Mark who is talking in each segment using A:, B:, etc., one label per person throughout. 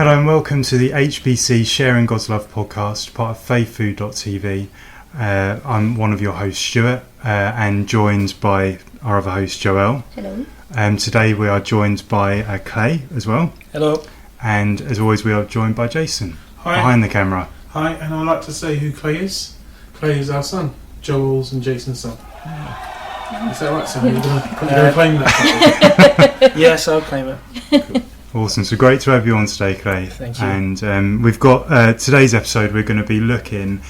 A: Hello and welcome to the HBC Sharing God's Love podcast, part of FaithFood.Tv. I'm one of your hosts, Stuart, and joined by our other host, Joel.
B: Hello.
A: Today we are joined by Clay as well.
C: Hello.
A: And as always, we are joined by Jason.
C: Hi.
A: Behind the camera.
C: Hi, and I'd like to say who Clay is. Clay is our son, Joel's and Jason's son. Is that right, son? You're going to claim that?
D: Yes, I'll claim it.
A: Cool. Awesome. So great to have you on today, Clay.
D: Thank you.
A: And we've got today's episode. We're going to be we're going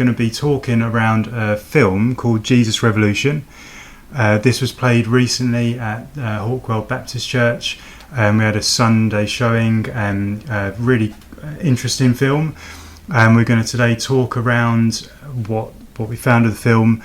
A: to be talking around a film called Jesus Revolution. This was played recently at Hawkwell Baptist Church. We had a Sunday showing, really interesting film. We're going to today talk around what we found of the film,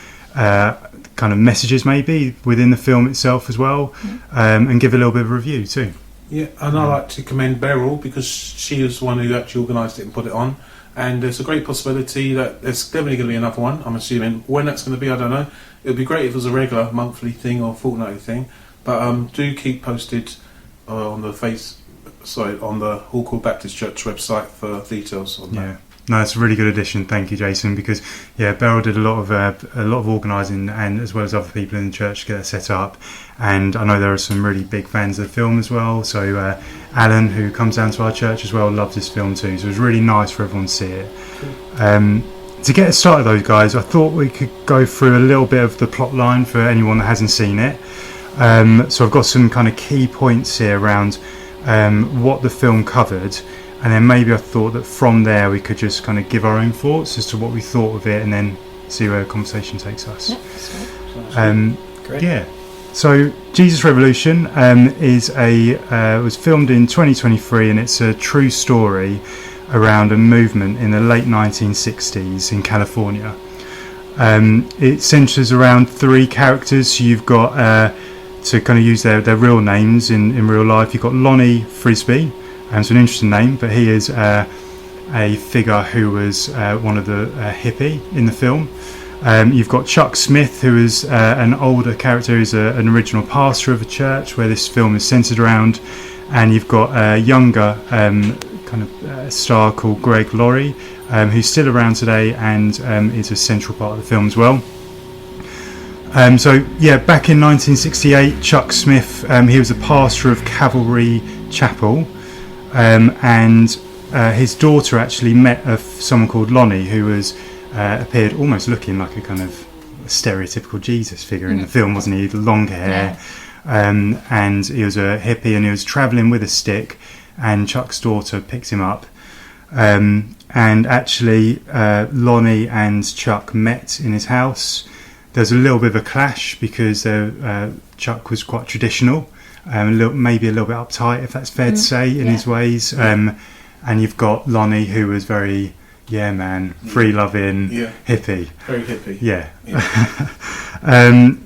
A: kind of messages maybe within the film itself as well, and give a little bit of a review too.
C: Yeah, and I'd like to commend Beryl because she was the one who actually organised it and put it on. And there's a great possibility that there's definitely going to be another one, I'm assuming. When that's going to be, I don't know. It would be great if it was a regular monthly thing or fortnightly thing. But do keep posted on the Hawkwell Baptist Church website for details on that.
A: No, it's a really good addition. Thank you, Jason. Because Beryl did a lot of organising, and as well as other people in the church to get that set up. And I know there are some really big fans of the film as well. So Alan, who comes down to our church as well, loves this film too. So it was really nice for everyone to see it. To get us started, though, guys, I thought we could go through a little bit of the plot line for anyone that hasn't seen it. So I've got some kind of key points here around what the film covered. And then maybe I thought that from there we could just kind of give our own thoughts as to what we thought of it, and then see where the conversation takes us.
B: Yeah, that's right.
D: Great.
A: Yeah. So Jesus Revolution was filmed in 2023, and it's a true story around a movement in the late 1960s in California. It centres around three characters. So you've got, to kind of use their real names in real life, you've got Lonnie Frisbee. It's an interesting name, but he is a figure who was one of the hippie in the film. You've got Chuck Smith, who is an older character, who's an original pastor of a church where this film is centred around. And you've got a younger star called Greg Laurie, who's still around today and is a central part of the film as well. Back in 1968, Chuck Smith, he was a pastor of Calvary Chapel. And his daughter actually met someone called Lonnie, who appeared almost looking like a kind of stereotypical Jesus figure in the film, wasn't he? Long hair, and he was a hippie, and he was travelling with a stick, and Chuck's daughter picked him up, and actually Lonnie and Chuck met in his house. There was a little bit of a clash because Chuck was quite traditional. Maybe a little bit uptight, if that's fair to say, in his ways. And you've got Lonnie, who was very, free-loving, hippie.
C: Very hippie.
A: Yeah.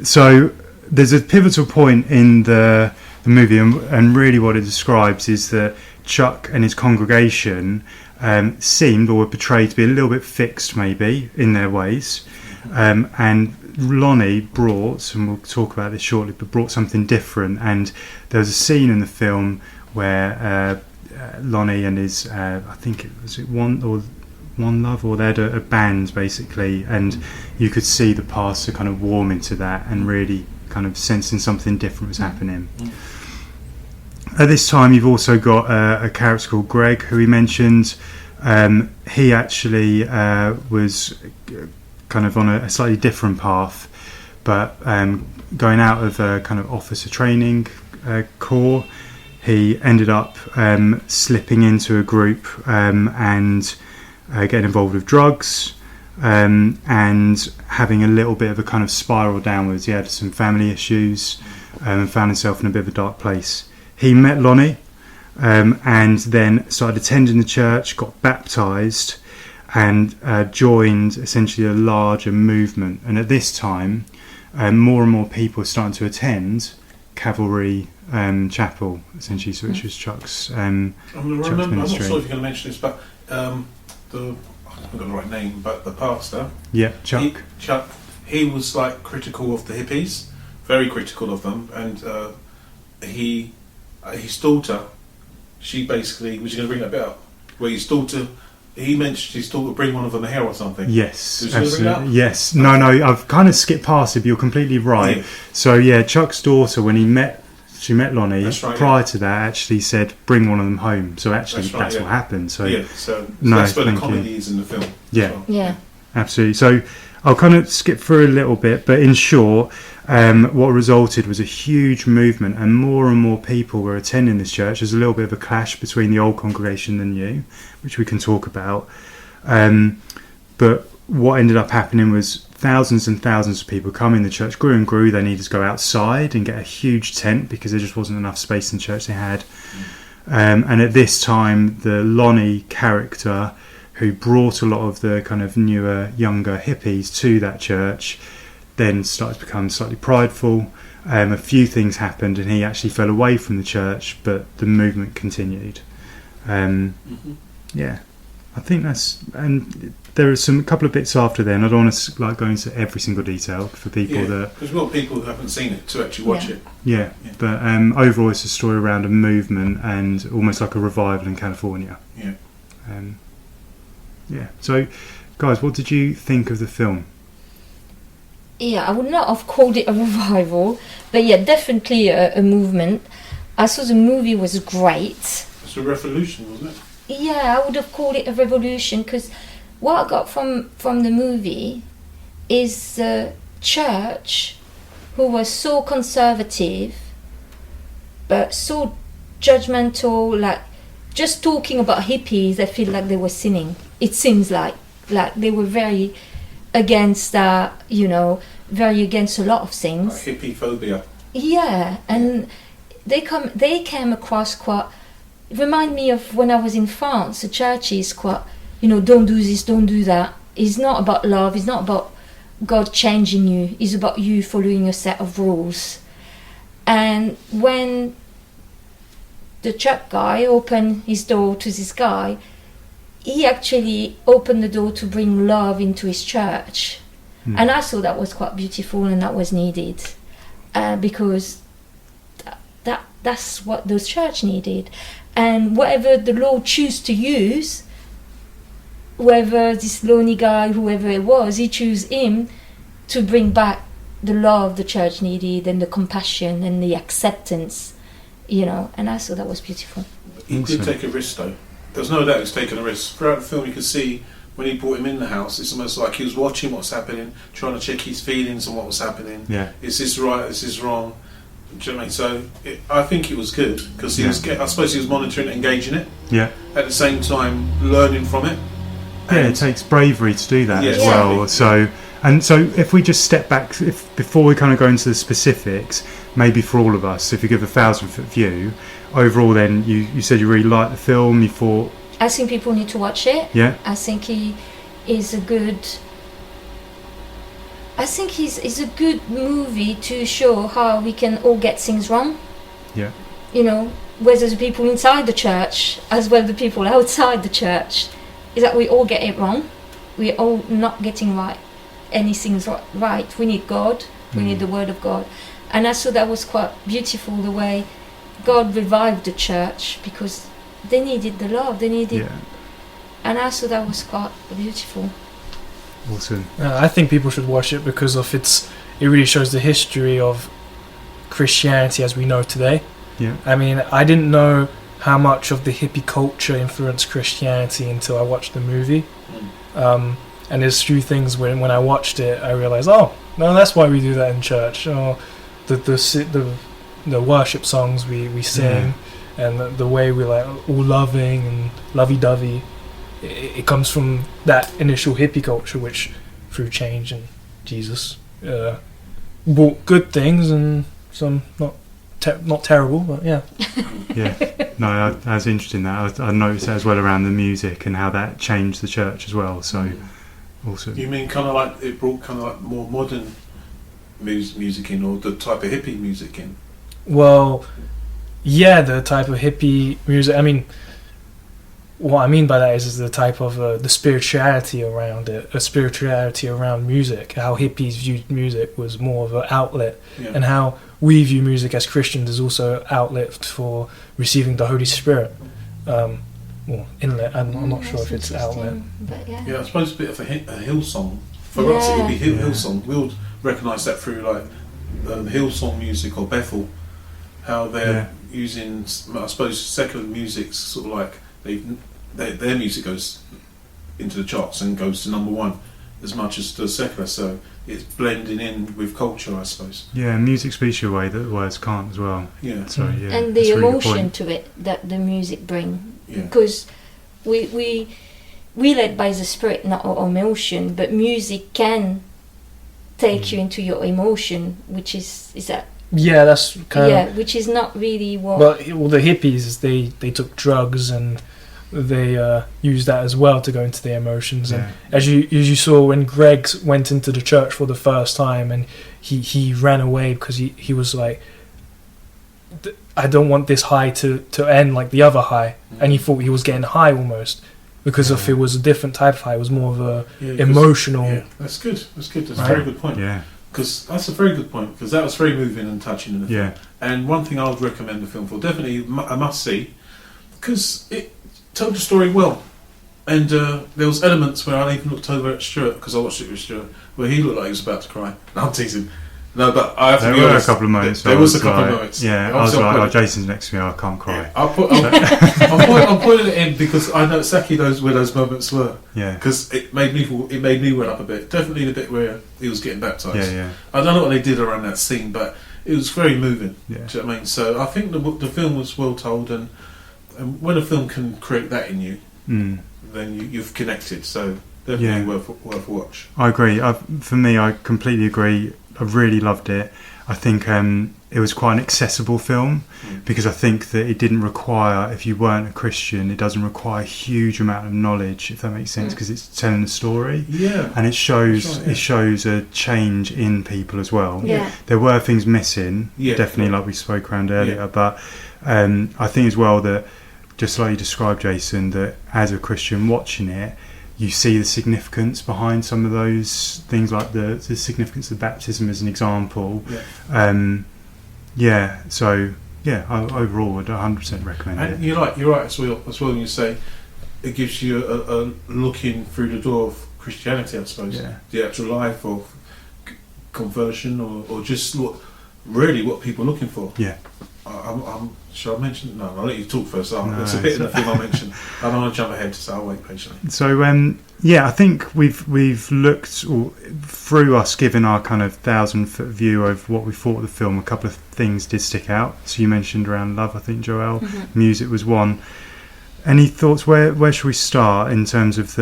A: So there's a pivotal point in the movie, and really what it describes is that Chuck and his congregation seemed or were portrayed to be a little bit fixed, maybe, in their ways. And Lonnie brought, and we'll talk about this shortly, but brought something different. And there was a scene in the film where Lonnie and his, I think it was One Love, or they had a band basically, and you could see the pastor kind of warm into that and really kind of sensing something different was happening. At this time, you've also got a character called Greg, who he mentioned. He actually was kind of on a slightly different path, but going out of a kind of officer training corps, he ended up slipping into a group and getting involved with drugs, and having a little bit of a kind of spiral downwards. He had some family issues and found himself in a bit of a dark place. He met Lonnie and then started attending the church, got baptised, and joined essentially a larger movement. And at this time, more and more people are starting to attend Calvary Chapel, essentially, which was Chuck's
C: I'm not sure
A: ministry.
C: if you're going to mention this, but I haven't got the right name, but the pastor,
A: Chuck,
C: he was like critical of the hippies, very critical of them, and his daughter, she basically was going to bring that bit up where his daughter. He mentioned his daughter bring one of them hair or something.
A: Yes,
C: Did you bring that up?
A: yes. No, I've kind of skipped past it, but you're completely right.
C: Yeah.
A: So yeah, Chuck's daughter, when she met Lonnie,
C: That's right,
A: prior to that, actually said, bring one of them home. So actually,
C: That's right,
A: that's
C: yeah.
A: what happened. So
C: so
A: no,
C: that's where the
A: thank
C: comedy
A: you.
C: is in the film.
A: Yeah.
C: as well.
B: Yeah.
A: Absolutely. So I'll kind of skip through a little bit, but in short, what resulted was a huge movement, and more people were attending this church. There's a little bit of a clash between the old congregation and the new, which we can talk about. But what ended up happening was thousands and thousands of people coming. The church grew and grew. They needed to go outside and get a huge tent because there just wasn't enough space in the church they had. And at this time, the Lonnie character, who brought a lot of the kind of newer, younger hippies to that church, then started to become slightly prideful. A few things happened, and he actually fell away from the church, but the movement continued. Yeah, I think that's, and there are a couple of bits after then. I don't want to go into every single detail for people that.
C: Because we want people who haven't seen it to actually watch it.
A: Yeah. But overall, it's a story around a movement and almost like a revival in California.
C: Yeah.
A: Yeah. So, guys, what did you think of the film?
B: Yeah, I would not have called it a revival, but yeah, definitely a movement. I thought the movie was great.
C: It's a revolution, wasn't it?
B: Yeah, I would have called it a revolution, because what I got from the movie is the church, who was so conservative but so judgmental, like just talking about hippies, I feel like they were sinning. It seems like they were very against that, very against a lot of things.
C: Like hippie phobia.
B: Yeah, and they came across quite. It remind me of when I was in France. The church is quite, don't do this, don't do that. It's not about love. It's not about God changing you. It's about you following a set of rules. And when the church guy opened his door to this guy, he actually opened the door to bring love into his church. And I thought that was quite beautiful, and that was needed, because that's what those church needed. And whatever the Lord choose to use, whoever this lonely guy, whoever it was, he chose him to bring back the love the church needed, and the compassion and the acceptance, and I thought that was beautiful.
C: He did take a risk, though. There's no doubt he's taken a risk. Throughout the film, you can see when he brought him in the house, it's almost like he was watching what's happening, trying to check his feelings on what was happening.
A: Yeah.
C: Is this right? Is this wrong? Do you know what I mean? So I think it was good, because he was. I suppose he was monitoring it, engaging it.
A: Yeah.
C: At the same time, learning from it.
A: Yeah, it takes bravery to do that as
C: Yeah.
A: well. So if we just step back, before we kind of go into the specifics, maybe for all of us, if you give a 1,000-foot view, overall, then you said you really liked the film. You thought.
B: I think people need to watch it.
A: Yeah.
B: I think he is a good. I think he's a good movie to show how we can all get things wrong.
A: Yeah.
B: Whether the people inside the church as well the people outside the church, is that we all get it wrong. We're all not getting anything's right. We need God. We need the Word of God. And I thought that was quite beautiful, the way God revived the church, because they needed the love. They needed.
A: Yeah.
B: And I thought that was quite beautiful.
A: Awesome.
D: I think people should watch it because it really shows the history of Christianity as we know today.
A: Yeah.
D: I mean, I didn't know how much of the hippie culture influenced Christianity until I watched the movie. And there's few things when I watched it, I realized, oh, no, that's why we do that in church. Oh, the worship songs we sing, and the way we're like all loving and lovey-dovey, it comes from that initial hippie culture, which through change and Jesus brought good things and some not terrible, but yeah.
A: Yeah. No, that's interesting. That I noticed that as well around the music and how that changed the church as well. So awesome.
C: You mean kind of like it brought kind of like more modern music in, or the type of hippie music in?
D: Well, yeah, the type of hippie music. I mean, what I mean by that is the type of the spirituality around it, a spirituality around music. How hippies viewed music was more of an outlet, and how we view music as Christians as also outlet for receiving the Holy Spirit. Well, inlet. I'm not sure if it's outlet.
B: But
C: Yeah, I suppose a bit of a Hillsong. For us, it would be Hillsong. We'll recognise that through like Hillsong music or Bethel, how they're using, I suppose, secular music's sort of like their music goes into the charts and goes to number one as much as the secular. So it's blending in with culture, I suppose.
A: Yeah, music speaks your way that words can't as well.
C: Yeah.
A: So yeah,
B: and the emotion to it that the music bring, because we led by the Spirit, not our emotion, but music can take you into your emotion, which is that.
D: Yeah, that's kind of.
B: Which is not really what.
D: Well, the hippies they took drugs and they used that as well to go into their emotions. And as you saw when Greg went into the church for the first time, and he ran away because he was like, I don't want this high to end like the other high, and he thought he was getting high almost. Because if it was a different type of high, it was more of a emotional.
C: Yeah, that's good. That's a
D: Right?
C: very good point.
A: Yeah.
C: Because that's a very good point. Because that was very moving and touching in the film. And one thing I would recommend the film for, definitely a must see, because it told the story well. And there was elements where I even looked over at Stuart, because I watched it with Stuart, where he looked like he was about to cry. No, I'm teasing. No, but I have to be honest.
A: There were a couple of moments.
C: There was a couple of moments.
A: Yeah, I was like, Jason's next to me, I can't cry.
C: Yeah, I'm putting it in because I know exactly where those moments were.
A: Yeah.
C: Because it made me well up a bit. Definitely the bit where he was getting baptised.
A: Yeah.
C: I don't know what they did around that scene, but it was very moving.
A: Yeah.
C: Do you know what I mean? So I think the film was well told, and when a film can create that in you, then you've connected. So definitely worth a watch.
A: I agree. For me, I completely agree. I really loved it. I think it was quite an accessible film because I think that it didn't require, if you weren't a Christian, it doesn't require a huge amount of knowledge, if that makes sense, because it's telling a story.
C: Yeah.
A: And it shows a change in people as well.
B: Yeah.
A: There were things missing, definitely, like we spoke around earlier, but I think as well that, just like you described, Jason, that as a Christian watching it, you see the significance behind some of those things, like the significance of baptism as an example. I overall would 100% recommend it.
C: And you're right as well when you say it gives you a looking through the door of Christianity, I suppose.
A: Yeah.
C: The actual life of conversion or just what people are looking for.
A: Yeah.
C: Shall I mention? No, I'll let you talk first. There's a bit in the film I'll mention. I don't want to jump ahead, so I'll wait patiently.
A: So, I think we've looked through us giving our kind of 1,000-foot view of what we thought of the film. A couple of things did stick out. So you mentioned around love, I think, Joelle.
B: Mm-hmm.
A: Music was one. Any thoughts? Where should we start in terms of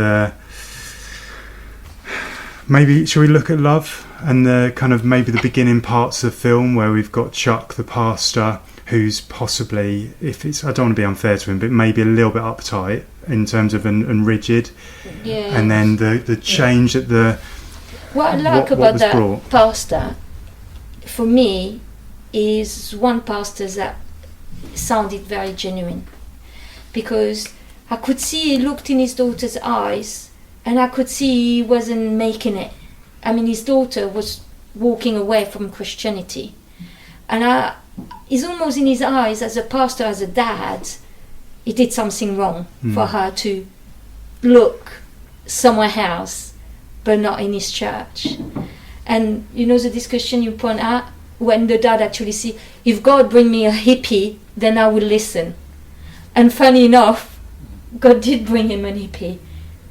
A: maybe should we look at love and the kind of maybe the beginning parts of the film where we've got Chuck, the pastor, who's possibly, I don't want to be unfair to him, but maybe a little bit uptight in terms of and rigid.
B: Yeah.
A: And then the change that
B: what I like about that pastor, for me, is one pastor that sounded very genuine, because I could see he looked in his daughter's eyes, and I could see he wasn't making it. I mean, his daughter was walking away from Christianity, and it's almost in his eyes, as a pastor, as a dad, he did something wrong for her to look somewhere else, but not in his church. And you know the discussion you point out, when the dad actually see, if God bring me a hippie, then I will listen. And funny enough, God did bring him an hippie,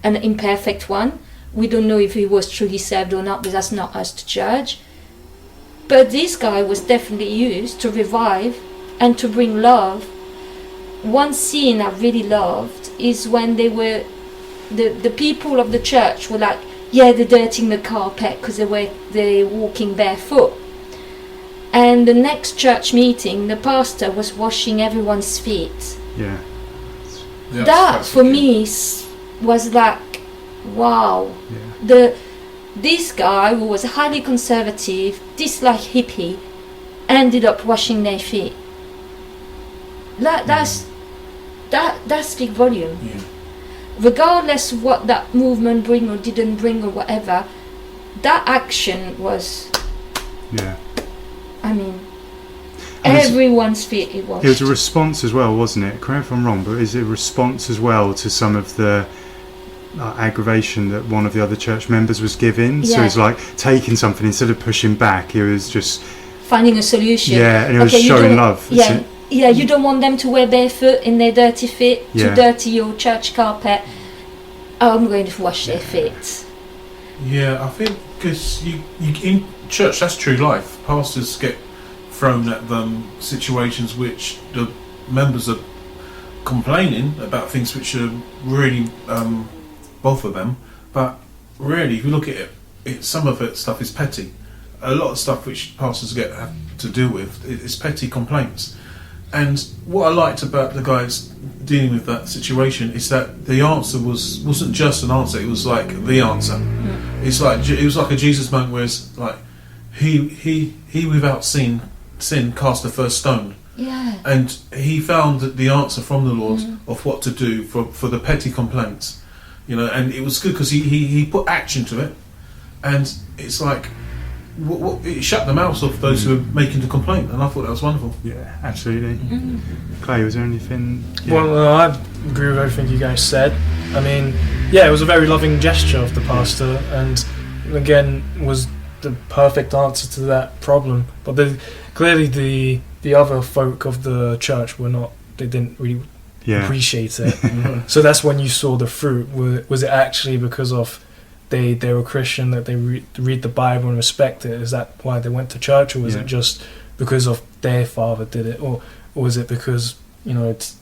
B: an imperfect one. We don't know if he was truly saved or not, but that's not us to judge. But this guy was definitely used to revive and to bring love. One scene I really loved is when they were, the people of the church were like, they're dirtying the carpet because they're walking barefoot. And the next church meeting, the pastor was washing everyone's feet.
A: Yeah.
B: That for me was like, wow.
A: Yeah.
B: This guy who was highly conservative, disliked hippie, ended up washing their feet. That speaks volume.
C: Yeah.
B: Regardless of what that movement bring or didn't bring or whatever, that action was.
A: Yeah.
B: I mean, Everyone's feet it washed.
A: It was a response as well, wasn't it? Correct me if I'm wrong, but is it a response as well to some of the aggravation that one of the other church members was giving? So it's like taking something, instead of pushing back, he was just
B: finding a solution.
A: Yeah, and it was showing love.
B: Yeah, you don't want them to wear barefoot in their dirty feet, to dirty your church carpet. I'm going to wash their feet.
C: Yeah, I think because you in church, that's true life. Pastors get thrown at them situations which the members are complaining about, things which are really bother them. But really, if you look at it, some of it stuff is petty. A lot of stuff which pastors have to deal with is petty complaints. And what I liked about the guys dealing with that situation is that the answer wasn't just an answer; it was like the answer. It was like a Jesus moment, where it's like he without sin cast the first stone.
B: Yeah.
C: And he found the answer from the Lord of what to do for the petty complaints, and it was good because he put action to it, and it's like it shut the mouths of those who were making the complaint, and I thought that was wonderful.
A: Yeah, absolutely. Clay, was there anything? Yeah.
D: Well, I agree with everything you guys said. I mean, yeah, it was a very loving gesture of the pastor, and again, was the perfect answer to that problem. But clearly, the other folk of the church they didn't really appreciate it. So that's when you saw the fruit. Was it actually because of they were Christian, that they read the Bible and respect it? Is that why they went to church, or was it just because of their father did it, or was it because it's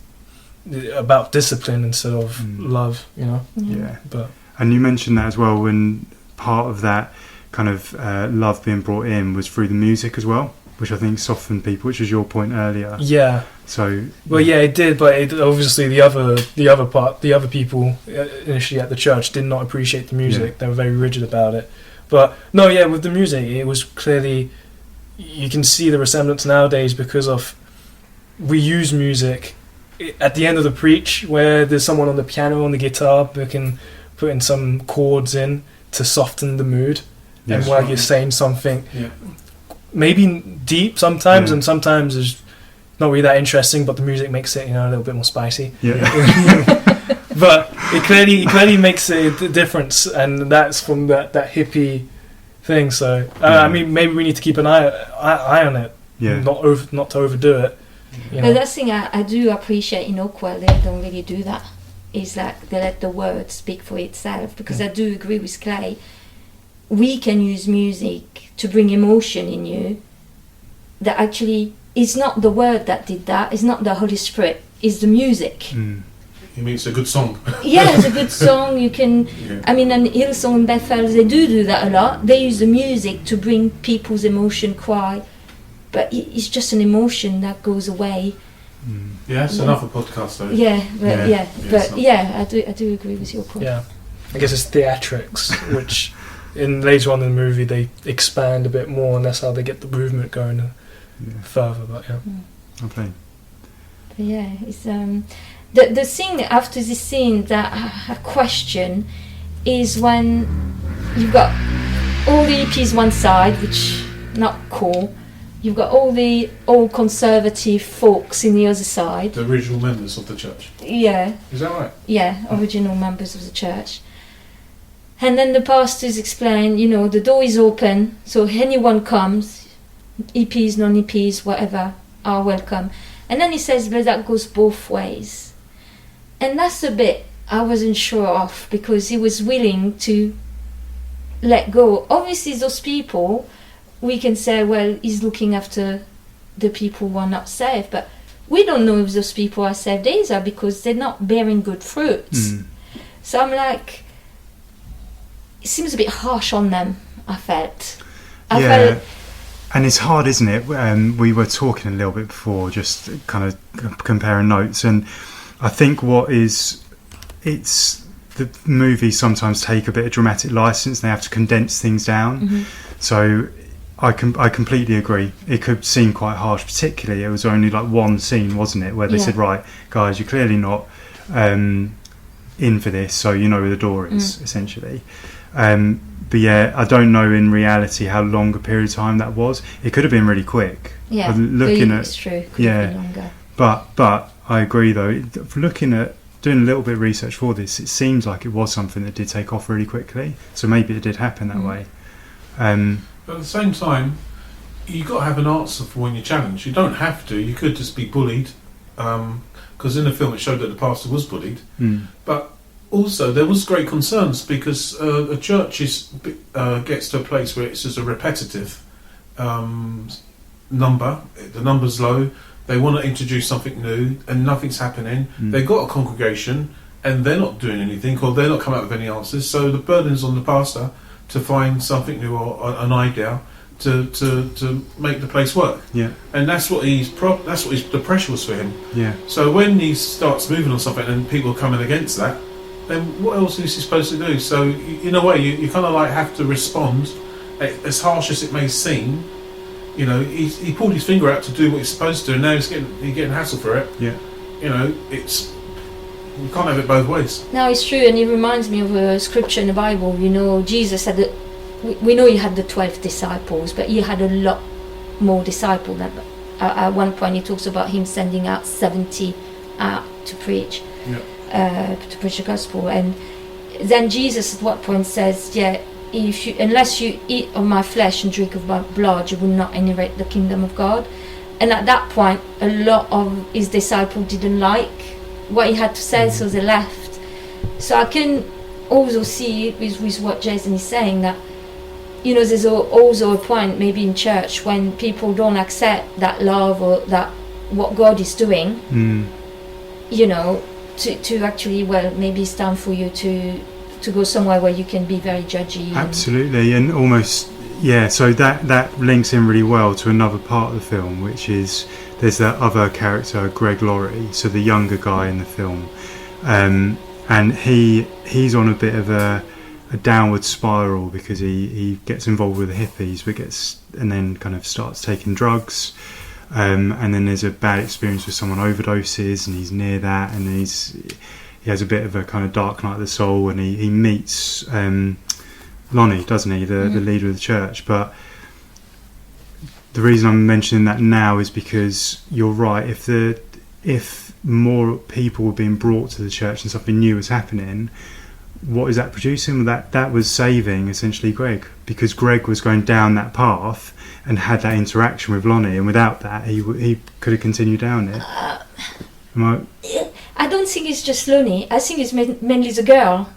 D: about discipline instead of love?
A: Yeah.
D: But
A: and you mentioned that as well, when part of that kind of love being brought in was through the music as well, which I think softened people, which was your point earlier.
D: Yeah.
A: So.
D: Well, yeah, it did, but obviously the other people initially at the church did not appreciate the music. Yeah. They were very rigid about it. But no, yeah, with the music, it was clearly, you can see the resemblance nowadays because of, we use music at the end of the preach where there's someone on the piano, on the guitar, who can put in some chords in to soften the mood. Yes, and while you're saying something, maybe deep sometimes, and sometimes it's not really that interesting, but the music makes it, a little bit more spicy.
A: Yeah.
D: But it clearly makes a difference, and that's from that hippie thing. So I mean, maybe we need to keep an eye on it.
A: Yeah.
D: Not to overdo it.
B: But that's the thing I do appreciate in Oakwood, they don't really do that. Is like they let the word speak for itself, because I do agree with Clay. We can use music to bring emotion in you. That actually is not the word that did that. It's not the Holy Spirit. It's the music.
C: You mean it's a good song?
B: Yeah, it's a good song. You can. Yeah. I mean, and Hillsong and Bethel, they do that a lot. They use the music to bring people's emotion cry, but it's just an emotion that goes away.
C: Yeah, it's another podcast though.
B: I do agree with your point.
D: Yeah, I guess it's theatrics, which later on in the movie they expand a bit more, and that's how they get the movement going further. But
A: okay.
B: But yeah, it's the thing after this scene that I question is when you've got all the hippies one side, which not cool. You've got all the old conservative folks in the other side.
C: The original members of the church.
B: Yeah.
C: Is that right?
B: Yeah, original members of the church. And then the pastors explain, the door is open, so anyone comes, hippies, non-hippies, whatever, are welcome. And then he says, but that goes both ways. And that's a bit I wasn't sure of, because he was willing to let go. Obviously, those people, we can say, well, he's looking after the people who are not saved, but we don't know if those people are saved either, because they're not bearing good fruits. So I'm like, it seems a bit harsh on them, I felt.
A: And it's hard, isn't it? We were talking a little bit before, just kind of comparing notes, and I think it's the movies sometimes take a bit of dramatic license, and they have to condense things down. So I completely agree. It could seem quite harsh, particularly it was only like one scene, wasn't it, where they said, right, guys, you're clearly not in for this, so you know where the door is, essentially. But yeah, I don't know in reality how long a period of time that was. It could have been really quick.
B: Yeah, it's true. Could have been longer.
A: But I agree though. Looking at doing a little bit of research for this, it seems like it was something that did take off really quickly. So maybe it did happen that way.
C: But at the same time, you got to have an answer for when you're challenged. You don't have to. You could just be bullied, because in the film it showed that the pastor was bullied. But also there was great concerns because a church gets to a place where it's just a repetitive number. The number's low. They want to introduce something new, and nothing's happening. They've got a congregation, and they're not doing anything, or they're not coming up with any answers. So the burden's on the pastor to find something new or an idea to make the place work.
A: Yeah.
C: And that's what the pressure was for him.
A: Yeah.
C: So when he starts moving on something and people are coming against that, then what else is he supposed to do? So in a way, you kind of like have to respond, as harsh as it may seem. You know, he pulled his finger out to do what he's supposed to, and now he's getting hassled for it.
A: Yeah.
C: You know, you can't have it both ways.
B: No, it's true, and it reminds me of a scripture in the Bible. You know, Jesus had we know he had the 12 disciples, but he had a lot more disciples. At one point, he talks about him sending out 70 out to preach, to preach the gospel. And then Jesus, at what point, says, "Yeah, unless you eat of my flesh and drink of my blood, you will not inherit the kingdom of God." And at that point, a lot of his disciples didn't like what he had to say, so they left. So I can also see with what Jason is saying that, you know, there's also a point maybe in church when people don't accept that love or that what God is doing, you know, to actually, well, maybe it's time for you to go somewhere where you can be very judgy.
A: Absolutely, and almost, yeah, so that links in really well to another part of the film, which is there's that other character, Greg Laurie, so the younger guy in the film, and he's on a bit of a downward spiral because he gets involved with the hippies, and then kind of starts taking drugs, and then there's a bad experience with someone overdoses, and he's near that, and he has a bit of a kind of dark night of the soul, and he meets Lonnie, doesn't he, the leader of the church. But the reason I'm mentioning that now is because you're right. If more people were being brought to the church and something new was happening, what is that producing? That was saving essentially Greg, because Greg was going down that path and had that interaction with Lonnie, and without that he could have continued down it.
B: I don't think it's just Lonnie. I think it's mainly the girl,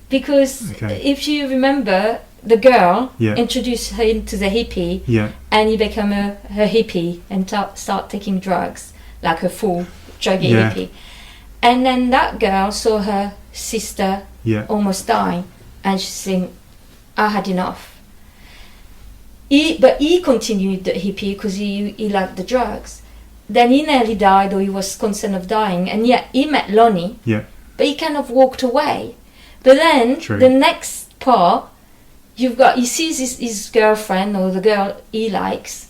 B: because if you remember, the girl introduced him to the hippie, and he became her hippie and start taking drugs like a full druggy hippie. And then that girl saw her sister almost dying, and she said, "I had enough." But he continued the hippie because he liked the drugs. Then he nearly died, or he was concerned of dying, and yet he met Lonnie, but he kind of walked away. But then the next part, he sees his girlfriend, or the girl he likes,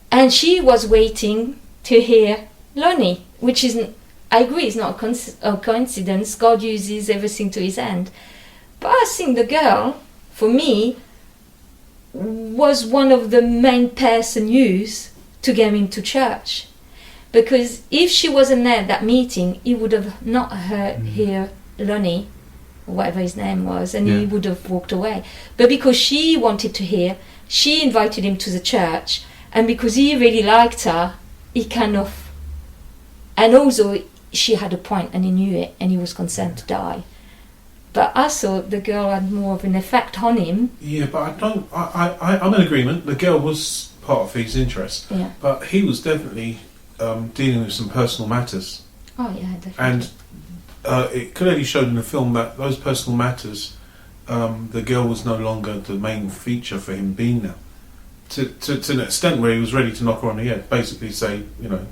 B: and she was waiting to hear Lonnie, which isn't, I agree, it's not a coincidence. God uses everything to his hand. But I think the girl, for me, was one of the main person used to get him to church. Because if she wasn't there at that meeting, he would have not heard Lonnie, or whatever his name was, and he would have walked away. But because she wanted to hear, she invited him to the church, and because he really liked her, he kind of... And also, she had a point, and he knew it, and he was concerned to die. But I thought the girl had more of an effect on him. Yeah,
C: but I'm in agreement. The girl was part of his interest.
B: Yeah.
C: But he was definitely dealing with some personal matters.
B: Oh, yeah, definitely.
C: And it clearly showed in the film that those personal matters, the girl was no longer the main feature for him being there. To an extent where he was ready to knock her on the head. Basically say, you know...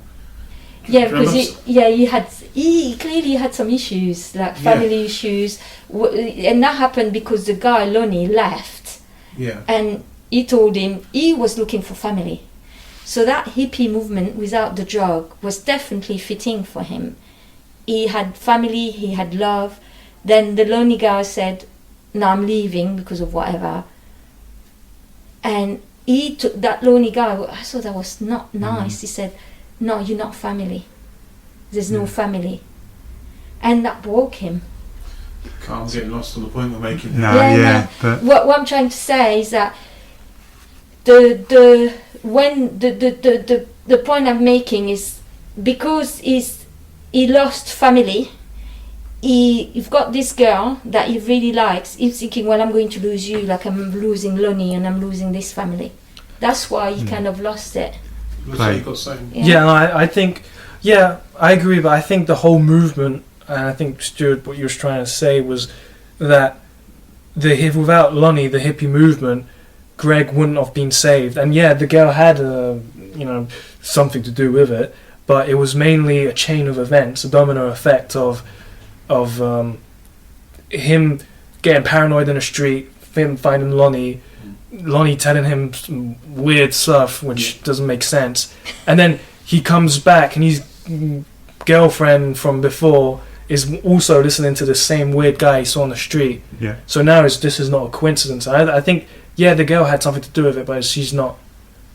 B: Yeah, because he clearly had some issues, like family issues, and that happened because the guy Lonnie left, and he told him he was looking for family, so that hippie movement without the drug was definitely fitting for him. He had family, he had love. Then the Lonnie guy said, "No, I'm leaving because of whatever." And he took that lonely guy. I thought that was not nice. He said, "No, you're not family. There's no family," and that broke him.
C: I'm getting lost on the point we're making.
B: No.
A: But
B: What I'm trying to say is that the point I'm making is because he lost family. You've got this girl that he really likes. He's thinking, well, I'm going to lose you, like I'm losing Lonnie and I'm losing this family. That's why he kind of lost it.
C: Looks like you've got something.
D: Yeah, no, I think, I agree, but I think the whole movement, and I think, Stuart, what you were trying to say was that without Lonnie, the hippie movement, Greg wouldn't have been saved. And yeah, the girl had, something to do with it, but it was mainly a chain of events, a domino effect of him getting paranoid in the street, him finding Lonnie telling him some weird stuff which doesn't make sense, and then he comes back and his girlfriend from before is also listening to the same weird guy he saw on the street.
A: Yeah.
D: So now this is not a coincidence. I think the girl had something to do with it, but she's not.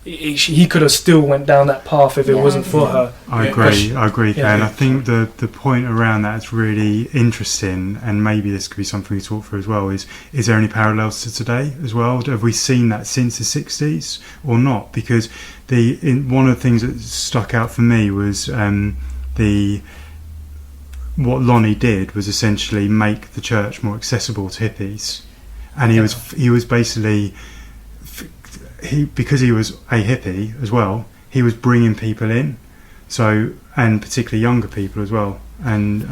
D: He could have still went down that path if it wasn't for her.
A: I agree, Ken.
D: Yeah.
A: I think the point around that is really interesting, and maybe this could be something we talk through as well, is there any parallels to today as well? Have we seen that since the 60s or not? Because one of the things that stuck out for me was what Lonnie did was essentially make the church more accessible to hippies, and he was basically... because he was a hippie as well, he was bringing people in, and particularly younger people as well. And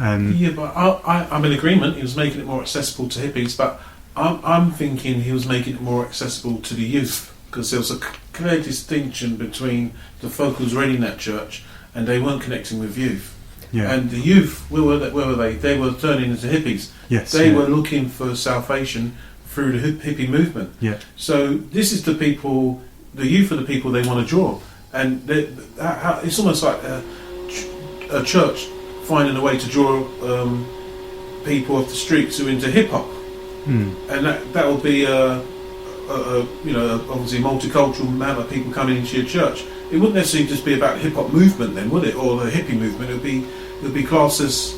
C: but I'm in agreement. He was making it more accessible to hippies, but I'm thinking he was making it more accessible to the youth, because there was a clear distinction between the folk who was already in that church and they weren't connecting with youth.
A: Yeah. And
C: the youth, where were they? They were turning into hippies.
A: Yes.
C: They were looking for salvation through the hippie movement.
A: Yeah.
C: So this is the people, the youth are the people they want to draw, and it's almost like a church finding a way to draw people off the streets who are into hip hop, and that will be obviously a multicultural amount of people coming into your church. It wouldn't necessarily just be about the hip hop movement then, would it, or the hippie movement? It would be classed as,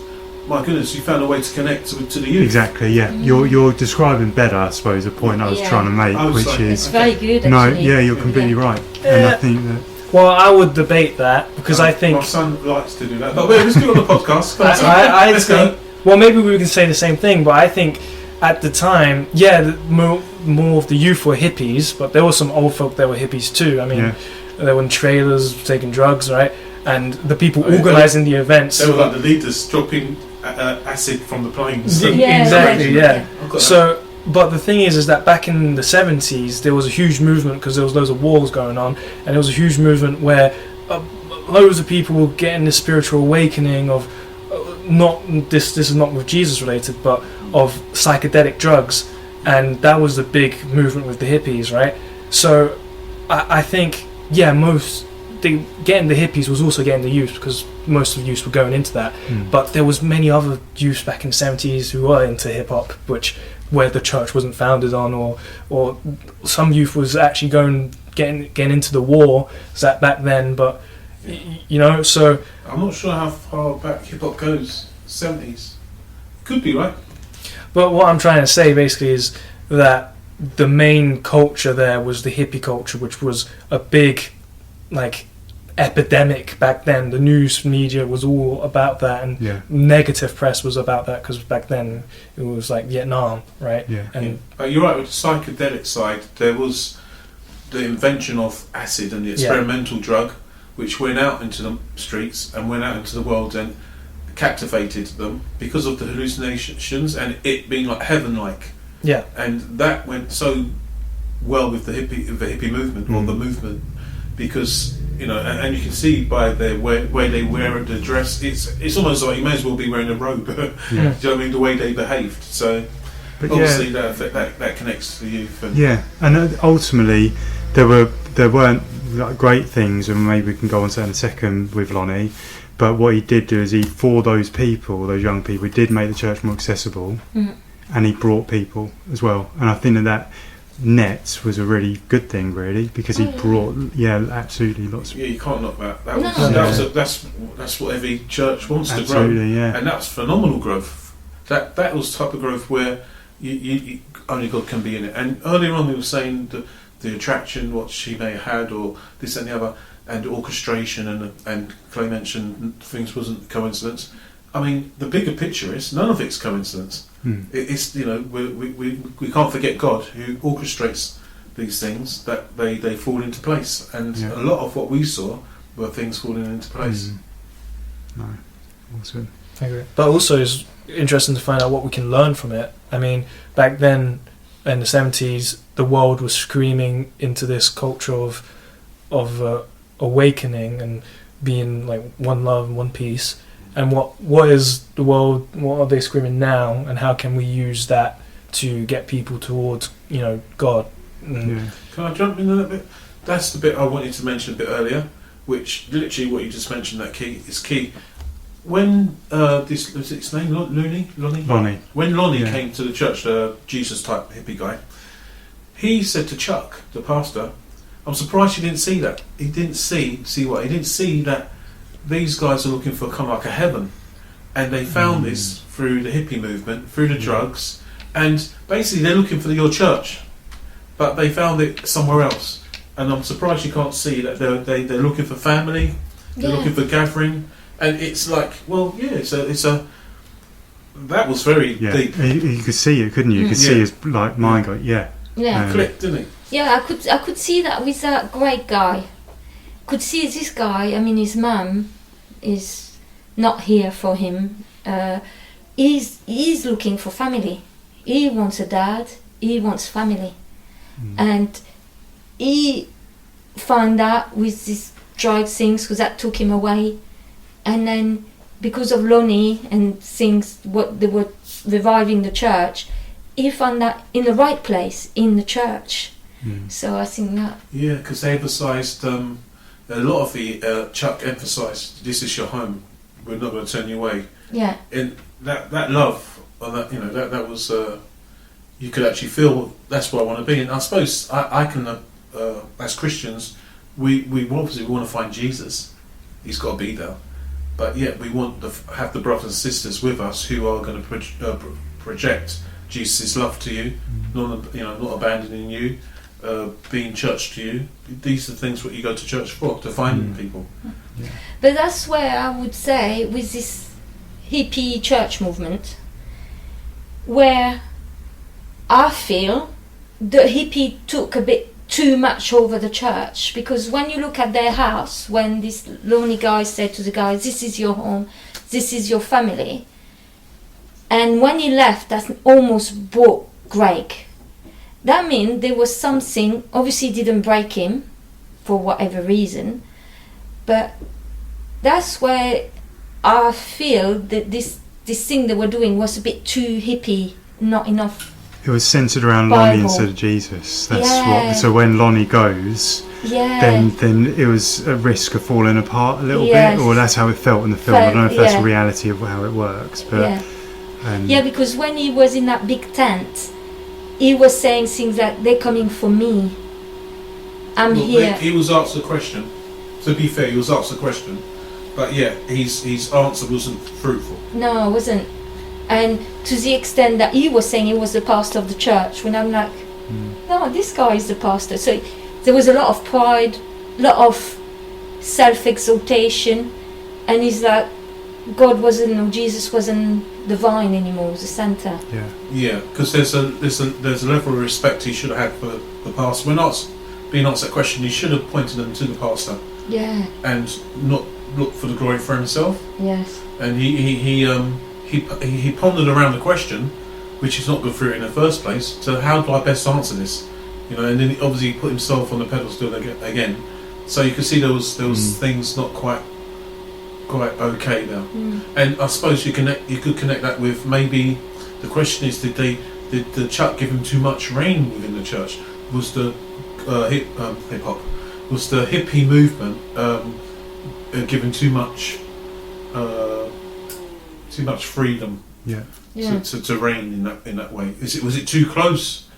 C: my goodness, you found a way to connect to the youth.
A: Exactly, yeah. You're describing better, I suppose, the point I was trying to make, which is...
B: It's very good, actually.
A: No, yeah, you're completely right. And I think that...
D: Well, I would debate that, because I think...
C: My son likes to do that. But let's do it on the podcast.
D: I think... Well, maybe we can say the same thing, but I think at the time, more of the youth were hippies, but there were some old folk that were hippies too. I mean, they were in trailers, taking drugs, right? And the people organising the events...
C: They were like the leaders dropping acid from the planes.
D: Exactly, yeah. So, but the thing is that back in the 70s, there was a huge movement, because there was loads of wars going on, and there was a huge movement where loads of people were getting this spiritual awakening of, this is not with Jesus related, but of psychedelic drugs, and that was the big movement with the hippies, right? So, I think, getting the hippies was also getting the youth, because most of the youth were going into that. But there was many other youth back in the 70s who were into hip hop, where the church wasn't founded on, or some youth was actually getting into the war back then. But so
C: I'm not sure how far back hip hop goes. 70s could be right.
D: But what I'm trying to say basically is that the main culture there was the hippie culture, which was a big epidemic back then. The news media was all about that, and negative press was about that, because back then it was like Vietnam, right?
C: But you're right, with the psychedelic side, there was the invention of acid and the experimental drug, which went out into the streets and went out into the world and captivated them because of the hallucinations and it being like heaven-like. And that went so well with the hippie movement, or the movement, because and you can see by their way they wear the dress, it's almost like you may as well be wearing a robe. Do you know what I mean? The way they behaved. So but obviously that connects to the youth.
A: And ultimately there weren't great things, and maybe we can go on to that in a second with Lonnie. But what he did do is for those young people, he did make the church more accessible. and he brought people as well. And I think that net was a really good thing, really, because he brought, absolutely lots of.
C: Yeah, you can't knock that.
B: No.
C: That's what every church wants to grow.
A: Absolutely, yeah.
C: And that's phenomenal growth. That was the type of growth where you only God can be in it. And earlier on, we were saying the attraction, what she may have had, or this and the other, and orchestration, and Clay mentioned things wasn't coincidence. I mean, the bigger picture is none of it's coincidence. It's we can't forget God who orchestrates these things, that they fall into place, and a lot of what we saw were things falling into place.
A: No, awesome.
D: I agree. But also it's interesting to find out what we can learn from it. I mean, back then in the 70s, the world was screaming into this culture of awakening and being like one love and one peace. And what is the world? What are they screaming now? And how can we use that to get people towards God?
C: Can I jump in a little bit? That's the bit I wanted to mention a bit earlier, which literally what you just mentioned is key. When this was its name Lonnie. When Lonnie came to the church, the Jesus type hippie guy, he said to Chuck, the pastor, "I'm surprised you didn't see that. He didn't see what? He didn't see that these guys are looking for kind of like a heaven, and they found this through the hippie movement, through the drugs, and basically they're looking for your church, but they found it somewhere else. And I'm surprised you can't see that they're looking for family, they're looking for gathering, and it's like, well, yeah, it's a that was very deep.
A: You could see it, couldn't you? You could see his mind go,
C: clicked, didn't it?
B: Yeah, I could see that with that great guy. Could see this guy. I mean, his mum is not here for him. He's looking for family. He wants a dad. He wants family, and he found that with these drug things, because that took him away. And then because of Lonnie and things, what they were reviving the church, he found that in the right place, in the church. So I think that
C: because they emphasised. A lot of the Chuck emphasised, "This is your home. We're not going to turn you away."
B: Yeah.
C: And that love, or that was you could actually feel. That's where I want to be. And I suppose I can, as Christians, we obviously want to find Jesus. He's got to be there. But yet we want to have the brothers and sisters with us who are going to project Jesus' love to you, not abandoning you. Being church to you. These are things what you go to church for, to find people.
B: But that's where I would say, with this hippie church movement, where I feel the hippie took a bit too much over the church, because when you look at their house, when this lonely guy said to the guys, "This is your home, this is your family," and when he left, that almost broke Greg. That means there was something, obviously didn't break him for whatever reason, but that's where I feel that this thing they were doing was a bit too hippie, not enough.
A: It was centred around
B: Bible.
A: Lonnie instead of Jesus. That's what. So when Lonnie goes, then it was a risk of falling apart a little bit, or that's how it felt in the film. I don't know if that's the reality of how it works, but
B: because when he was in that big tent, he was saying things like, "They're coming for me. I'm here."
C: He was asked a question. To be fair, he was asked a question, but his answer wasn't fruitful.
B: No, it wasn't. And to the extent that he was saying he was the pastor of the church, when I'm like, no, this guy is the pastor. So there was a lot of pride, a lot of self-exaltation, and he's like, Jesus wasn't the vine anymore, it was the centre.
C: Yeah, because there's a level of respect he should have had for the pastor. We're not being asked that question. He should have pointed them to the pastor.
B: Yeah.
C: And not looked for the glory for himself.
B: Yes.
C: And he pondered around the question, which is not good for it in the first place. So how do I best answer this? And then he obviously put himself on the pedestal again. So you could see there was things not quite okay there. And I suppose you could connect that with, maybe the question is, did the Chuck give him too much reign within the church? Was the hip hop, was the hippie movement given too much freedom
B: Yeah.
C: to reign in that way. Was it too close?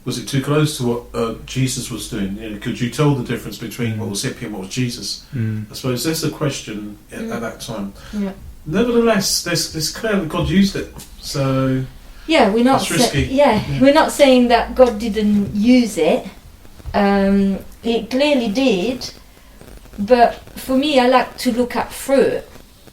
C: Was it too close to what Jesus was doing? You know, could you tell the difference between what was hippie and what was Jesus? I suppose that's the question at that time.
B: Yeah.
C: Nevertheless, there's clear that God used it. So
B: yeah, we're not
C: risky.
B: we're not saying that God didn't use it. It clearly did, but for me, I like to look at fruit.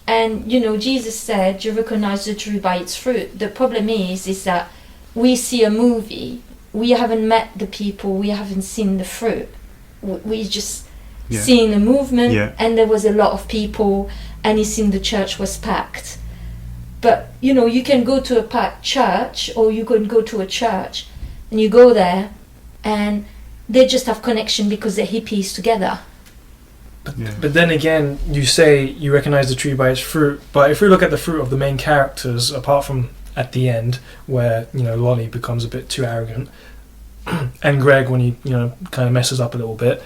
B: And you know, Jesus said, "You recognize the tree by its fruit." The problem is that we see a movie. We haven't met the people. We haven't seen the fruit. We just seen a movement, and there was a lot of people, and it seemed the church was packed. But you know, you can go to a packed church, or you can go to a church, and you go there, and they just have connection because they're hippies together.
D: But then again, you say you recognize the tree by its fruit. But if we look at the fruit of the main characters, apart from at the end, where you know Lonnie becomes a bit too arrogant, and Greg when he kind of messes up a little bit,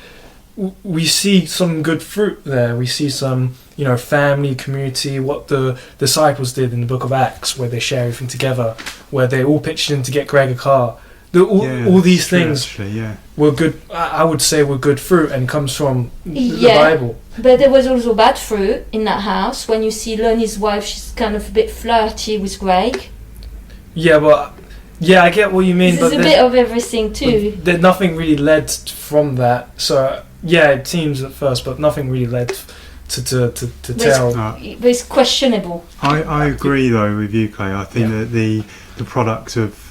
D: we see some good fruit there. We see some family, community, what the disciples did in the book of Acts, where they share everything together, where they all pitched in to get Greg a car. All these things were good. I would say were good fruit and comes from the Bible.
B: But there was also bad fruit in that house. When you see Lonnie's wife, she's kind of a bit flirty with Greg.
D: Yeah, but I get what you mean.
B: There's a bit of everything too.
D: Nothing really led from that. So yeah, it seems at first, but nothing really led to tell.
B: It's questionable.
A: I agree though with you, Clay. I think that the product of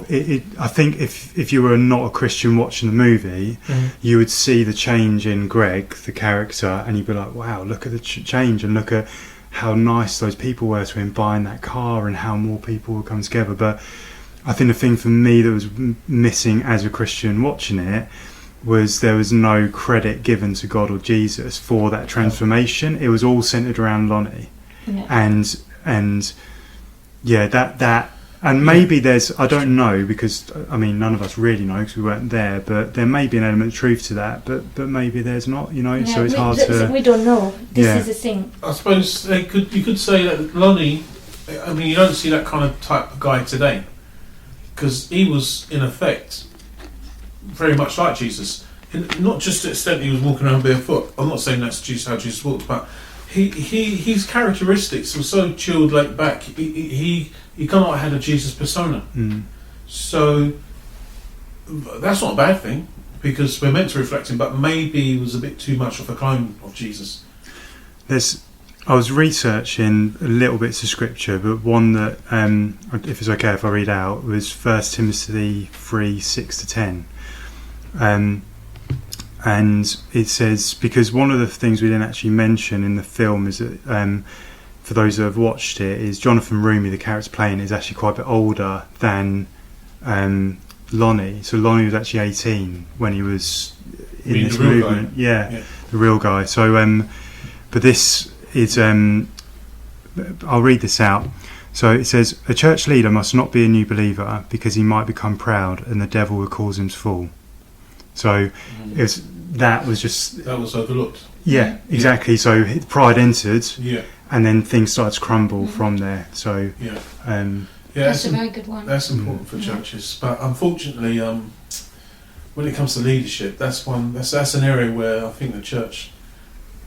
A: it, I think if you were not a Christian watching the movie, you would see the change in Greg, the character, and you'd be like, wow, look at the change, and look at how nice those people were to him buying that car, and how more people would come together. But I think the thing for me that was missing as a Christian watching it was there was no credit given to God or Jesus for that transformation. It was all centered around Lonnie, and that. And maybe there's, I don't know, because I mean none of us really know because we weren't there, but there may be an element of truth to that, but maybe there's not, so it's hard to...
B: We don't know. This is the thing.
C: I suppose you could say that Lonnie, I mean you don't see that kind of type of guy today, because he was in effect very much like Jesus. Not just to the extent he was walking around barefoot. I'm not saying that's how Jesus walked, but his characteristics were so chilled, laid back. He kind of had a Jesus persona. So that's not a bad thing, because we're meant to reflect him, but maybe he was a bit too much of a clone of Jesus.
A: I was researching little bits of scripture, but one that, if it's okay if I read out, was 1 Timothy 3:6-10. And it says, because one of the things we didn't actually mention in the film is that, for those who have watched it, is Jonathan Rumi, the character playing, is actually quite a bit older than Lonnie. So Lonnie was actually 18 when he was in this movement. The real guy. So, but this is, I'll read this out. So it says, a church leader must not be a new believer because he might become proud and the devil will cause him to fall. So that was
C: overlooked.
A: Yeah, exactly. So pride entered, and then things started to crumble from there. So
B: that's a very good one.
C: That's important for churches, but unfortunately, when it comes to leadership, that's an area where I think the church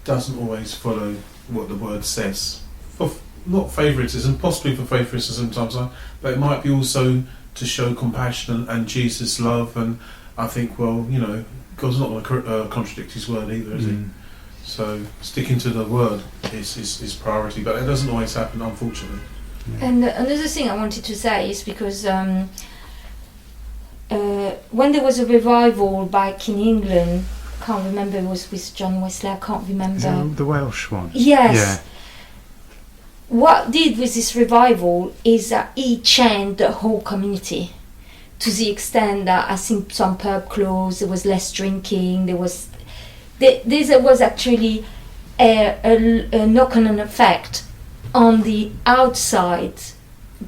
C: doesn't always follow what the word says. For not favouritism, possibly for favouritism sometimes, but it might be also to show compassion and Jesus' love. And I think, God's not going to contradict his word either, is he? So sticking to the word is priority, but it doesn't always happen, unfortunately.
B: And another thing I wanted to say is because when there was a revival back in England, I can't remember, it was with John Wesley, I can't remember.
A: The Welsh one?
B: Yes.
A: Yeah.
B: What did with this revival is that he changed the whole community to the extent that I think some pub closed, there was less drinking, there was actually a knock-on effect on the outside.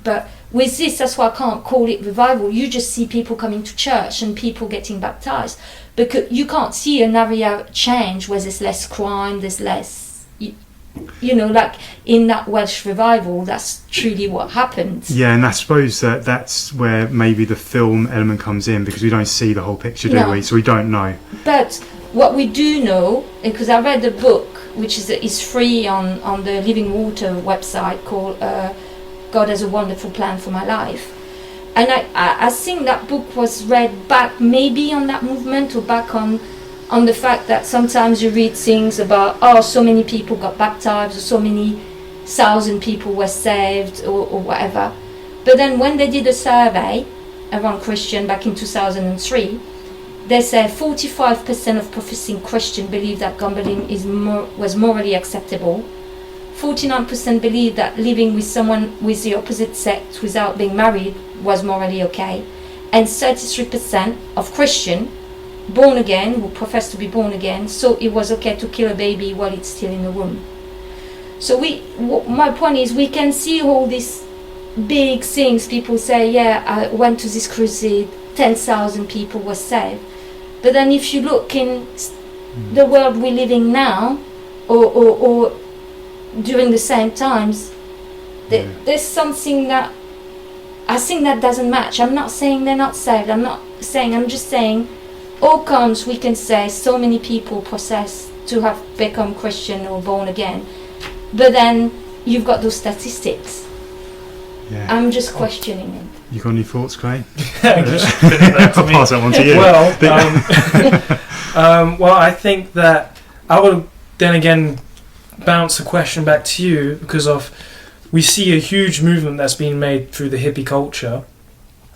B: But with this, that's why I can't call it revival. You just see people coming to church and people getting baptized, because you can't see an area change where there's less crime, there's less like in that Welsh revival, that's truly what happened.
A: Yeah, and I suppose that's where maybe the film element comes in, because we don't see the whole picture, do we? So we don't know.
B: But what we do know, because I read a book which is free on the Living Water website called God Has a Wonderful Plan for My Life. And I think that book was read back maybe on that movement, or back on the fact that sometimes you read things about, so many people got baptized, or so many thousand people were saved, or whatever. But then when they did a survey around Christian back in 2003, they said 45% of professing Christian believe that gambling was morally acceptable. 49% believe that living with someone with the opposite sex without being married was morally okay. And 33% of Christian born again, who profess to be born again, so it was okay to kill a baby while it's still in the womb. So my point is, we can see all these big things. People say, I went to this crusade, 10,000 people were saved. But then if you look in the world we're living now, or during the same times, there's something that I think that doesn't match. I'm not saying they're not saved. I'm just saying, all comes, we can say so many people profess to have become Christian or born again, but then you've got those statistics.
A: Yeah.
B: I'm just questioning it.
A: You got any thoughts, Clay?
D: I'll
A: pass that one to you.
D: Well, I think that I would then again bounce a question back to you, because we see a huge movement that's being made through the hippie culture,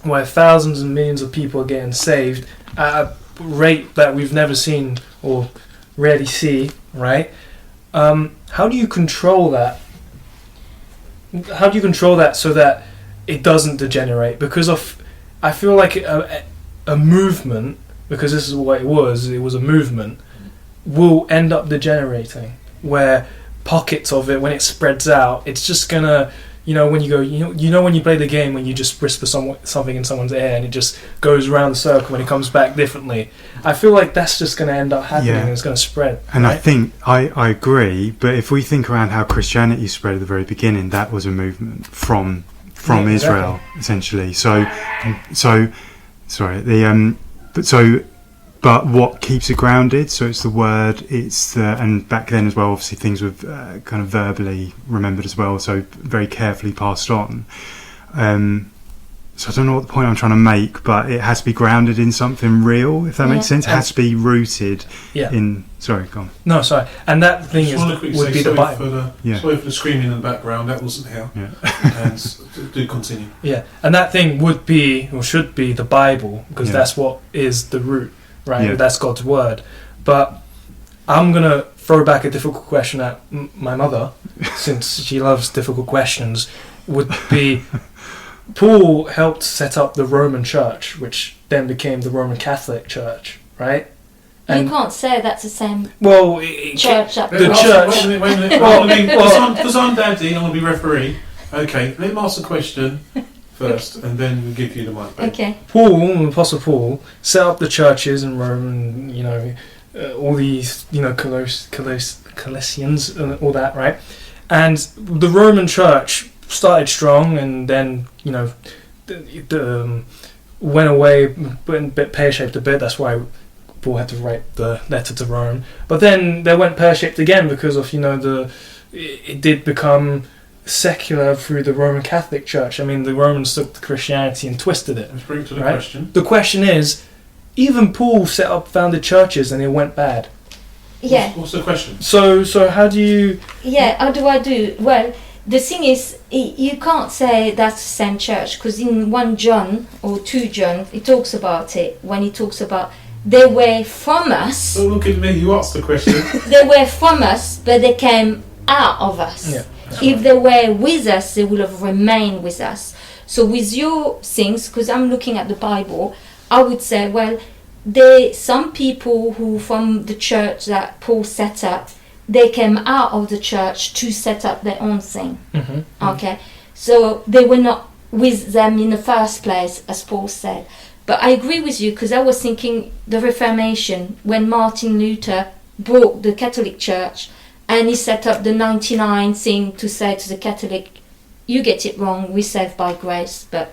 D: where thousands and millions of people are getting saved at a rate that we've never seen or rarely see, right? How do you control that? How do you control that so that it doesn't degenerate? Because I feel like a movement, because this is what it was a movement, will end up degenerating, where pockets of it, when it spreads out, it's just gonna, when you go, when you play the game, when you just whisper something in someone's ear and it just goes around the circle and it comes back differently. I feel like that's just going to end up happening, and it's going to spread.
A: And
D: right?
A: I think I agree, but if we think around how Christianity spread at the very beginning, that was a movement from Israel, essentially. But what keeps it grounded? So it's the word, and back then as well, obviously things were kind of verbally remembered as well, so very carefully passed on. So I don't know what the point I'm trying to make, but it has to be grounded in something real, if that makes sense. It has to be rooted in... Sorry, go on.
D: No, sorry. And that thing would be the Bible.
C: Sorry for the screaming in the background, that wasn't how. Yeah. And do continue.
D: Yeah, and that thing would be, or should be, the Bible, because that's what is the root. Right, yeah. That's God's word. But I'm going to throw back a difficult question at my mother, since she loves difficult questions, would be, Paul helped set up the Roman Church, which then became the Roman Catholic Church, right?
B: And you can't say that's the same
D: church.
B: The
D: church.
C: Wait a minute. Because I'm Daddy, I'm going to be referee. Okay, let me ask the question first, and then we'll give you the mic back.
B: Okay.
D: Paul, Apostle Paul, set up the churches in Rome, and all these, Colossians and all that, right? And the Roman Church started strong, and then went away, went a bit pear-shaped a bit. That's why Paul had to write the letter to Rome. But then they went pear-shaped again because of it did become secular through the Roman Catholic Church. I mean, the Romans took Christianity and twisted it.
C: Let's bring to the
D: right?
C: question.
D: The question is, even Paul founded churches and it went bad.
B: Yeah.
C: What's the question?
D: So how do you...
B: Yeah, how do I do? Well, the thing is, you can't say that's the same church, because in 1 John or 2 John, he talks about it, when he talks about they were from us.
C: Don't look at me, you asked the question.
B: They were from us, but they came out of us.
D: Yeah.
B: If they were with us, they would have remained with us. So with your things, because I'm looking at the Bible, I would say, well, some people who from the church that Paul set up, they came out of the church to set up their own thing. Mm-hmm. Okay, so they were not with them in the first place, as Paul said. But I agree with you, because I was thinking the Reformation, when Martin Luther broke the Catholic Church And he set up the 99 thing to say to the Catholic, you get it wrong, we're saved by grace, but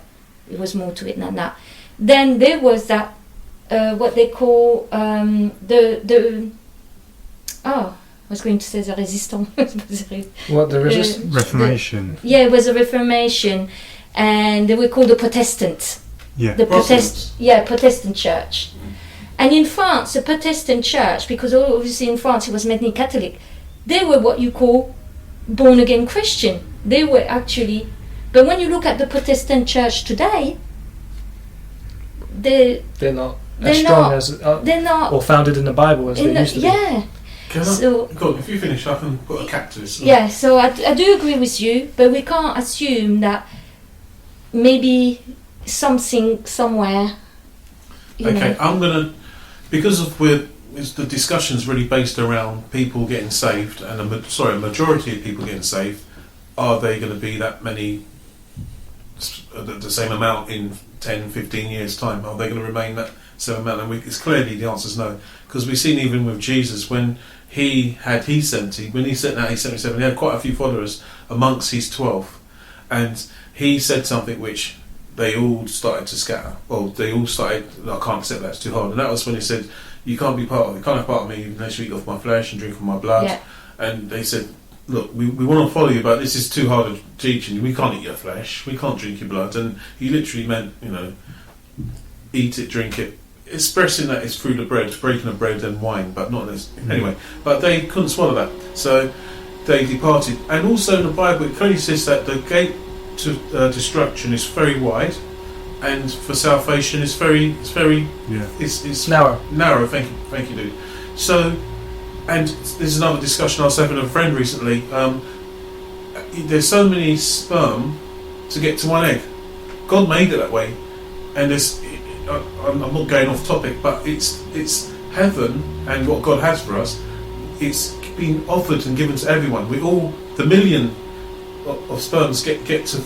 B: it was more to it than that. Then there was that, what they call I was going to say the resistance.
D: What, the resistance?
A: Reformation.
B: It was a Reformation, and they were called the Protestants.
A: Yeah.
B: The
C: Protestants.
B: Protestant church. And in France, the Protestant church, because obviously in France it was mainly Catholic, they were what you call born again Christian. They were actually, but when you look at the Protestant church today, they're
D: not
B: They're
D: as strong
B: not.
D: as
B: they're not
D: or founded in the Bible as they used to be.
B: yeah.
C: Can
B: So-
C: go on, if you finish, I can put a cap to this.
B: Yeah, so I do agree with you, but we can't assume that maybe something somewhere. You
C: Okay,
B: know,
C: I'm gonna, because of the discussion's really based around people getting saved, and a majority of people getting saved. Are they going to be that many, the same amount in 10, 15 years' time? Are they going to remain that same amount? And it's clearly the answer is no, because we've seen even with Jesus when he had his 70, when he sent out his 77, he had quite a few followers amongst his 12, and he said something which they all started to scatter. Well, they all started, I can't accept that, it's too hard. And that was when he said, you can't have part of me unless you eat off my flesh and drink of my blood.
B: Yeah.
C: And they said, look, we want to follow you, but this is too hard of teaching. We can't eat your flesh, we can't drink your blood. And he literally meant, eat it, drink it, expressing that it's food of bread, breaking of bread and wine, but not this. Anyway, but they couldn't swallow that, so they departed. And also in the Bible, it clearly says that the gate to destruction is very wide, and for salvation it's very it's
D: Narrow.
C: Thank you, dude. So, and this is another discussion I was having with a friend recently. There's so many sperm to get to one egg. God made it that way, and there's. I'm not going off topic, but it's heaven and what God has for us. It's been offered and given to everyone. We all, the million of sperms get to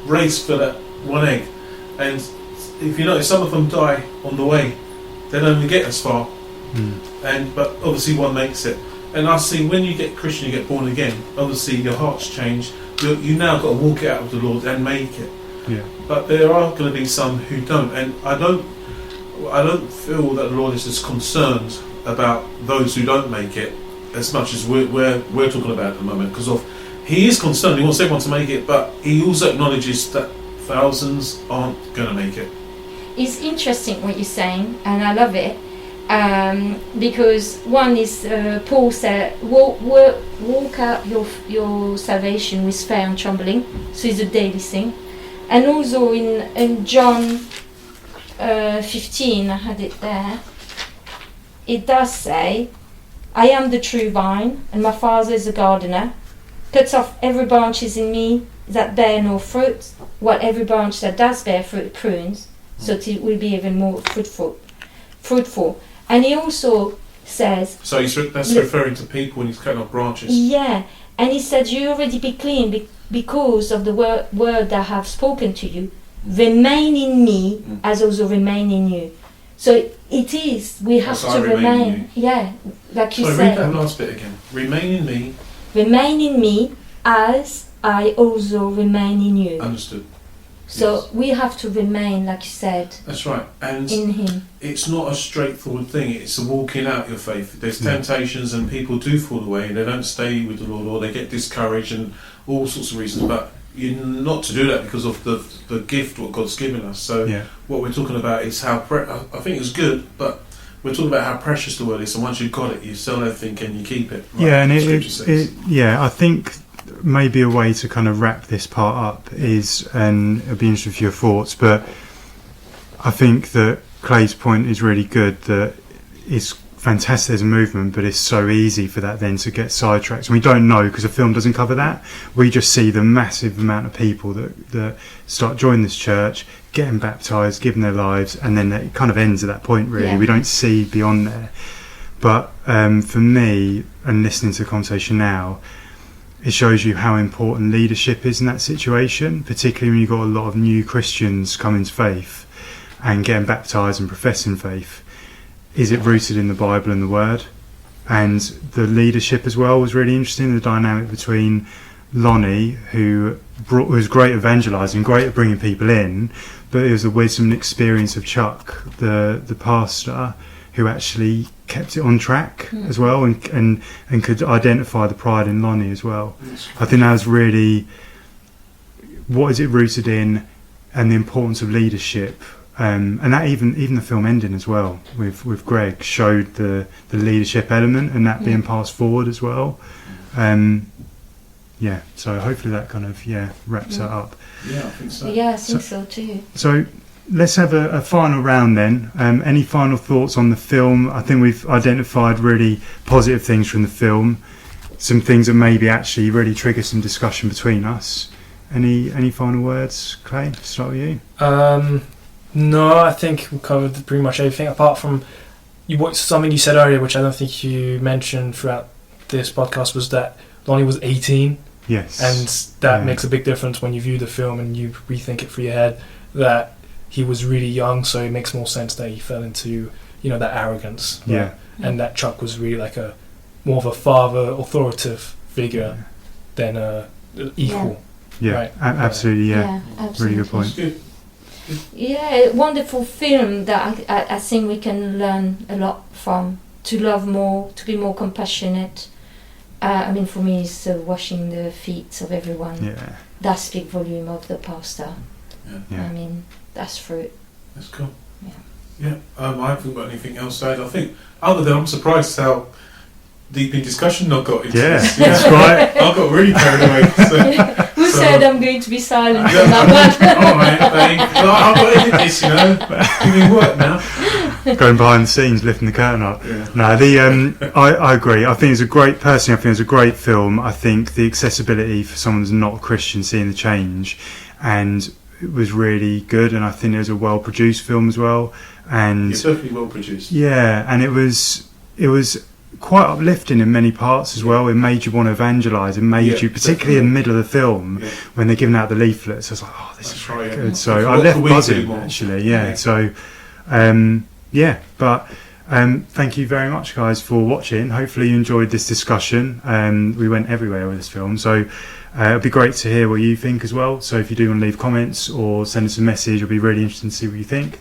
C: race for that one egg, and if you notice, some of them die on the way. They don't even get as far, but obviously one makes it. And I see when you get Christian, you get born again. Obviously your heart's changed. You now got to walk it out with the Lord and make it.
A: Yeah.
C: But there are going to be some who don't, and I don't feel that the Lord is as concerned about those who don't make it as much as we're talking about at the moment. Because He is concerned. He wants everyone to make it, but He also acknowledges that thousands aren't going to make it.
B: it's interesting what you're saying, and I love it. Because one is Paul said, walk out your salvation with fear and trembling. So it's a daily thing. And also in John 15, I had it there, it does say, I am the true vine, and my Father is the gardener. Cuts off every branch is in me that bear no fruit, while every branch that does bear fruit prunes, so it will be even more fruitful. And he also says...
C: So that's referring to people when he's cutting off branches.
B: Yeah, and he said, you already be clean because of the word that I have spoken to you. Remain in me as also remain in you. So it is, we have to remain. Yeah, like you
C: said.
B: said.
C: Read that last bit again. Remain in me.
B: Remain in me as I also remain in you.
C: Understood.
B: So
C: yes.
B: we have to remain, like you said,
C: that's right. And
B: in Him.
C: It's not a straightforward thing. It's a walking out your faith. There's temptations, and people do fall away, and they don't stay with the Lord, or they get discouraged, and all sorts of reasons. But you're not to do that because of the gift what God's given us. So what we're talking about is how I think it's good, but we're talking about how precious the word is. And once you've got it, you sell everything and you keep it. Right?
A: Yeah, and I think maybe a way to kind of wrap this part up is, and it'll be interesting for your thoughts, but I think that Clay's point is really good, that it's fantastic as a movement, but it's so easy for that then to get sidetracked. And we don't know because the film doesn't cover that. We just see the massive amount of people that start joining this church, getting baptised, giving their lives, and then it kind of ends at that point, really. Yeah. We don't see beyond there. But for me, and listening to the conversation now, it shows you how important leadership is in that situation, particularly when you've got a lot of new Christians coming to faith and getting baptised and professing faith. Is it rooted in the Bible and the Word? and the leadership as well was really interesting. The dynamic between Lonnie, who was great at evangelising, great at bringing people in, but it was the wisdom and experience of Chuck, the pastor, who actually kept it on track as well, and could identify the pride in Lonnie as well. I think that was really, what is it rooted in, and the importance of leadership. And that even the film ending as well with Greg showed the leadership element, and that being passed forward as well. So hopefully that kind of wraps that up.
C: Yeah, I think so.
B: Yeah, I think so too.
A: So let's have a final round then. Any final thoughts on the film? I think we've identified really positive things from the film, some things that maybe actually really trigger some discussion between us. Any final words, Clay? Start with you.
D: No, I think we covered pretty much everything, apart from something you said earlier, which I don't think you mentioned throughout this podcast, was that Lonnie was 18.
A: Yes.
D: And that makes a big difference when you view the film and you rethink it through your head, that he was really young, so it makes more sense that he fell into, that arrogance. Right?
A: Yeah.
D: And that Chuck was really like more of a father, authoritative figure than equal.
A: Yeah,
D: right?
A: Absolutely,
B: Yeah, absolutely.
A: Really good point.
C: Good.
B: Yeah, wonderful film that I think we can learn a lot from, to love more, to be more compassionate. For me, it's washing the feet of everyone.
A: Yeah.
B: That speaks volume of the pastor.
C: Yeah.
B: That's fruit.
C: That's cool.
B: Yeah.
C: I haven't got anything else to add. I think, other than I'm surprised how deep in discussion I got into this.
A: That's right.
C: I got really carried away.
B: Who said I'm going to be silent on
C: Yeah,
B: that one?
C: oh man, I've got to edit this, Give me work now.
A: Going behind the scenes, lifting the curtain up.
C: Yeah.
A: No, I agree. I think it's a great film. I think the accessibility for someone who's not a Christian, seeing the change, and it was really good. And I think it was a well-produced film as well. And
C: It's definitely well produced.
A: yeah, and it was quite uplifting in many parts as well. It made you want to evangelise. It made you, particularly in the middle of the film, when they're giving out the leaflets. I was like, oh, this is really good.
C: Yeah.
A: So I left buzzing actually. Yeah. So, but thank you very much, guys, for watching. Hopefully you enjoyed this discussion. We went everywhere with this film, so it'd be great to hear what you think as well. So if you do want to leave comments or send us a message, it'll be really interesting to see what you think.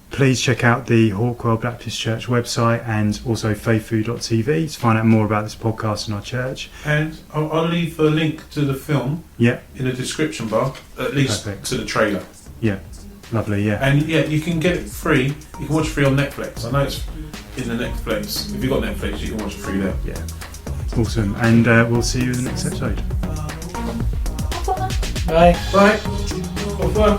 A: Please check out the Hawkwell Baptist Church website and also FaithFood.Tv to find out more about this podcast and our church.
C: And I'll leave a link to the film
A: in
C: the description bar, at least to the trailer.
A: Yeah, lovely,
C: And you can get it free. You can watch it free on Netflix. I know it's in the Netflix. If you've got Netflix, you can watch it free there.
A: Yeah, awesome. And we'll see you in the next episode.
C: Bye. Bye. Au revoir.